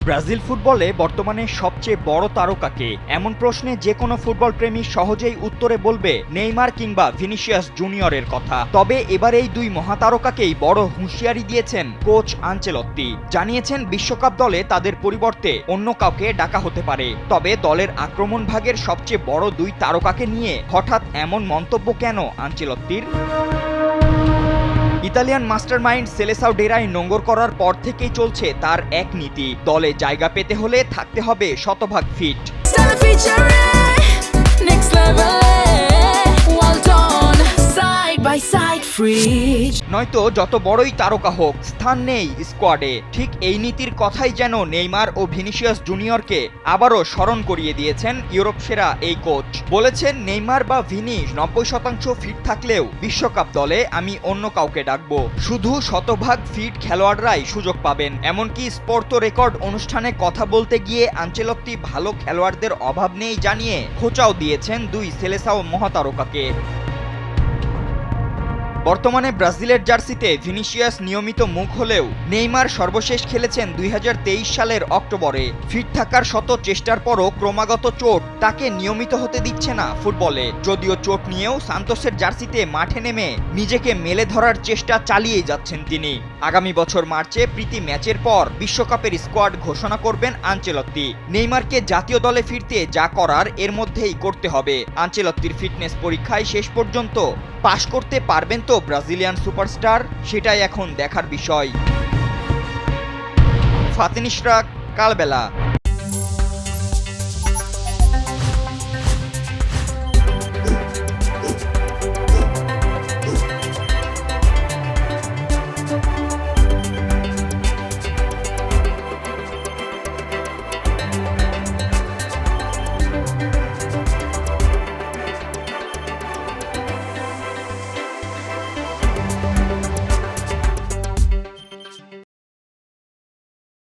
Brazil ফুটবলে বর্তমানে সবচেয়ে বড় তারকা কে? এমন প্রশ্নে যে কোনো ফুটবল প্রেমী সহজেই উত্তরে বলবে নেইমার কিংবা ভিনিসিয়াস জুনিয়রের কথা। তবে এবার এই দুই মহাতারকাকেই বড় হুঁশিয়ারি দিয়েছেন কোচ আনচেলত্তি। জানিয়েছেন বিশ্বকাপ দলে তাদের পরিবর্তে অন্য কাউকে ডাকা হতে পারে। তবে দলের আক্রমণ ভাগের সবচেয়ে বড় দুই তারকাকে নিয়ে হঠাৎ এমন মন্তব্য কেন আনচেলত্তির? ইতালিয়ান মাস্টারমাইন্ড সেলেসাও ডেরায় নোঙ্গর করার পর থেকেই চলছে তার এক নীতি, দলে জায়গা পেতে হলে থাকতে হবে শতভাগ ফিট। নয়তো যত বড়ই তারকা হোক, স্থান নেই স্কোয়াডে। ঠিক এই নীতির কথাই যেন নেইমার ও ভিনিসিয়াস জুনিয়রকে আবারও স্মরণ করিয়ে দিয়েছেন ইউরোপ সেরা এই কোচ। বলেছেন, নেইমার বা ভিনি 90% ফিট থাকলেও বিশ্বকাপ দলে আমি অন্য কাউকে ডাকবো। শুধু শতভাগ ফিট খেলোয়াড়রাই সুযোগ পাবেন। এমনকি স্পোর্তো রেকর্ড অনুষ্ঠানে কথা বলতে গিয়ে আনচেলত্তি ভালো খেলোয়াড়দের অভাব নেই জানিয়ে খোঁচাও দিয়েছেন দুই সেলেসাও মহাতারকাকে। বর্তমানে ব্রাজিলের জার্সিতে ভিনিসিয়াস নিয়মিত মুখ হলেও নেইমার সর্বশেষ খেলেছেন 2023 সালের অক্টোবরে। ফিট থাকার শত চেষ্টার পরও ক্রমাগত চোট তাকে নিয়মিত হতে দিচ্ছে না ফুটবলে। যদিও চোট নিয়েও সান্তোসের জার্সিতে মাঠে নেমে নিজেকে মেলে ধরার চেষ্টা চালিয়েই যাচ্ছেন তিনি। আগামী বছর মার্চে প্রীতি ম্যাচের পর বিশ্বকাপের স্কোয়াড ঘোষণা করবেন আনচেলত্তি। নেইমারকে জাতীয় দলে ফিরতে যা করার এর মধ্যেই করতে হবে। আনচেলত্তির ফিটনেস পরীক্ষায় শেষ পর্যন্ত পাশ করতে পারবেন তো ব্রাজিলিয়ান সুপারস্টার? সেটাই এখন দেখার বিষয়। ফাতিন ইশরাক, কালবেলা।